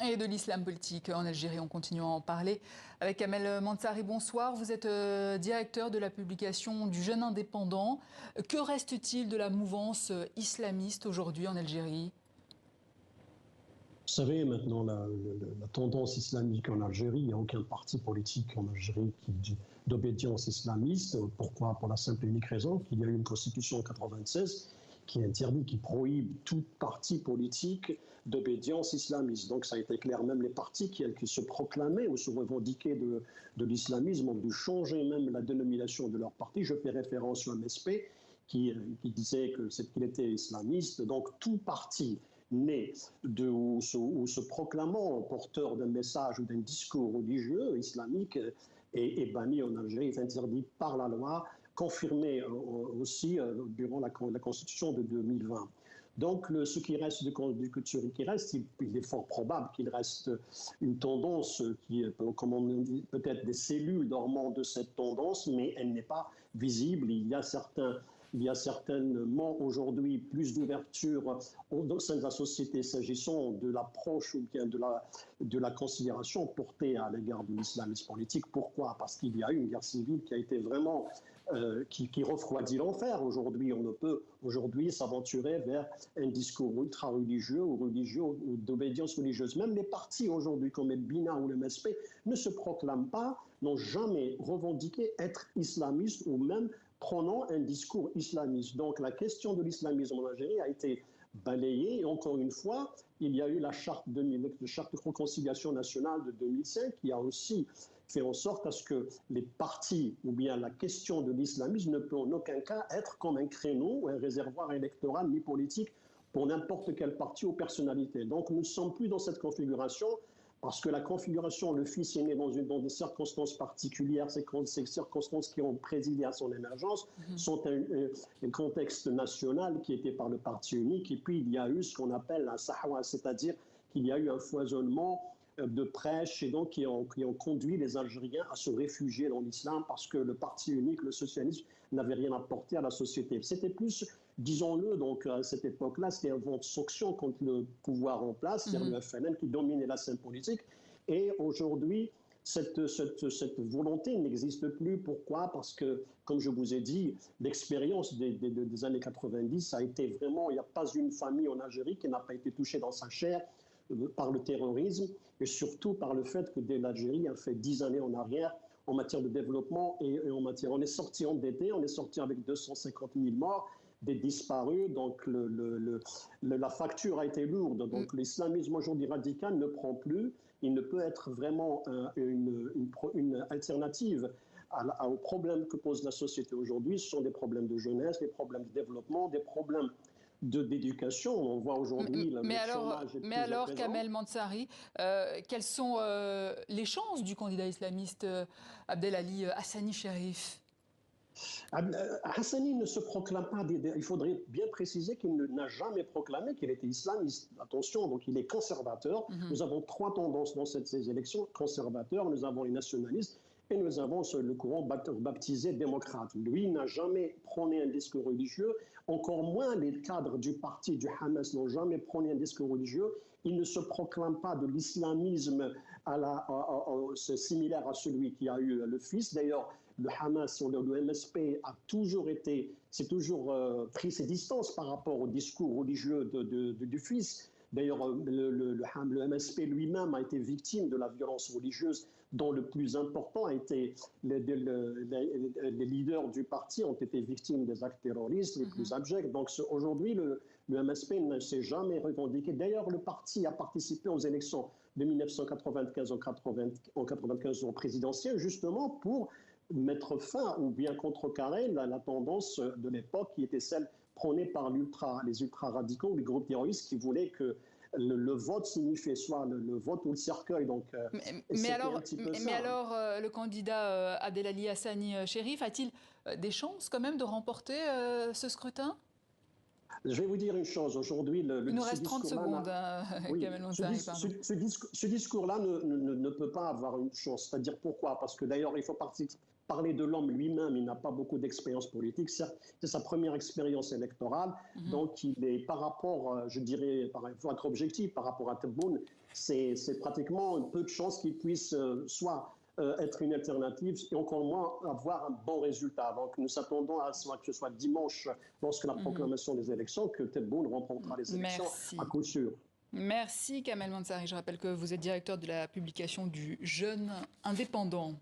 Et de l'islam politique en Algérie, on continue à en parler avec Kamel Mansari. Bonsoir, vous êtes directeur de la publication du Jeune Indépendant. Que reste-t-il de la mouvance islamiste aujourd'hui en Algérie ? Vous savez, maintenant, la tendance islamique en Algérie, il n'y a aucun parti politique en Algérie qui dit d'obédience islamiste. Pourquoi? Pour la simple et unique raison qu'il y a eu une constitution en 1996 qui interdit, qui prohibe tout parti politique d'obédience islamiste. Donc ça a été clair, même les partis qui se proclamaient ou se revendiquaient de l'islamisme ont dû changer même la dénomination de leur parti. Je fais référence au MSP qui disait qu'il était islamiste. Donc tout parti né ou se proclamant porteur d'un message ou d'un discours religieux islamique est banni en Algérie, est interdit par la loi, confirmé aussi durant la Constitution de 2020. Donc, ce qui reste du culture qui reste, il est fort probable qu'il reste une tendance qui est, comme on dit, peut-être des cellules dormant de cette tendance, mais elle n'est pas visible. Il y a certainement aujourd'hui plus d'ouverture au sein de la société s'agissant de l'approche ou bien de la considération portée à l'égard de l'islamisme politique. Pourquoi? Parce qu'il y a eu une guerre civile qui a été vraiment qui refroidit l'enfer. Aujourd'hui, on ne peut aujourd'hui s'aventurer vers un discours ultra-religieux ou d'obédience religieuse. Même les partis aujourd'hui, comme le BINA ou le MSP, ne se proclament pas, n'ont jamais revendiqué être islamistes ou même prenant un discours islamiste. Donc la question de l'islamisme en Algérie a été balayée. Et encore une fois, il y a eu la charte de réconciliation nationale de 2005 qui a aussi fait en sorte à ce que les partis ou bien la question de l'islamisme ne peut en aucun cas être comme un créneau ou un réservoir électoral ni politique pour n'importe quel parti ou personnalité. Donc nous ne sommes plus dans cette configuration parce que la configuration, le fils est né dans des circonstances particulières, ces circonstances qui ont présidé à son émergence sont un contexte national qui était par le parti unique, et puis il y a eu ce qu'on appelle la sahwa, c'est-à-dire qu'il y a eu un foisonnement de prêches et donc qui ont conduit les Algériens à se réfugier dans l'islam parce que le parti unique, le socialisme, n'avait rien apporté à la société. C'était plus, disons-le, donc à cette époque-là, c'était un vent de sanction contre le pouvoir en place, c'est-à-dire le FLN qui dominait la scène politique. Et aujourd'hui, cette volonté n'existe plus. Pourquoi? Parce que, comme je vous ai dit, l'expérience des années 90 a été vraiment, il n'y a pas une famille en Algérie qui n'a pas été touchée dans sa chair par le terrorisme et surtout par le fait que l'Algérie a fait 10 années en arrière en matière de développement et en matière. On est sorti endetté, on est sorti avec 250 000 morts, des disparus, donc la facture a été lourde. Donc l'islamisme aujourd'hui radical ne prend plus, il ne peut être vraiment une alternative aux problèmes que pose la société aujourd'hui. Ce sont des problèmes de jeunesse, des problèmes de développement, des problèmes d'éducation. On voit aujourd'hui le chômage est mais alors, Kamel Mansari, quelles sont les chances du candidat islamiste Abdelali Hassani Cherif? Hassani ne se proclame pas, il faudrait bien préciser qu'il n'a jamais proclamé qu'il était islamiste. Attention, donc il est conservateur. Nous avons trois tendances dans ces élections, conservateurs, nous avons les nationalistes et nous avons le courant baptisé démocrate. Lui n'a jamais prôné un discours religieux, encore moins les cadres du parti du Hamas n'ont jamais prôné un discours religieux. Il ne se proclame pas de l'islamisme similaire à celui qui a eu le fils. D'ailleurs, le Hamas ou le MSP s'est toujours pris ses distances par rapport au discours religieux du fils. D'ailleurs, le MSP lui-même a été victime de la violence religieuse dont le plus important a été les leaders du parti ont été victimes des actes terroristes les plus abjects. Donc aujourd'hui, le MSP ne s'est jamais revendiqué. D'ailleurs, le parti a participé aux élections de 1995 en 1995 présidentielles justement pour mettre fin ou bien contrecarrer la tendance de l'époque qui était celle prônée par les ultra-radicaux, les groupes terroristes qui voulaient que le vote signifiait soit le vote ou le cercueil. Donc, mais alors, le candidat Abdelali Hassani Cherif a-t-il des chances quand même de remporter ce scrutin? Je vais vous dire une chose. Aujourd'hui, il nous reste 30 secondes, Kamel Mansari. Ce discours-là ne peut pas avoir une chance. C'est-à-dire pourquoi? Parce que d'ailleurs, il faut parler de l'homme lui-même, il n'a pas beaucoup d'expérience politique. Certes, c'est sa première expérience électorale. Donc, il est par rapport, je dirais, il faut être objectif, par rapport à Tebboune, c'est pratiquement peu de chances qu'il puisse soit être une alternative et encore moins avoir un bon résultat. Donc, nous attendons à ce que ce soit dimanche, lorsque la proclamation des élections, que Tebboune remportera les élections à coup sûr. Merci Kamel Mantzari. Je rappelle que vous êtes directeur de la publication du Jeune Indépendant.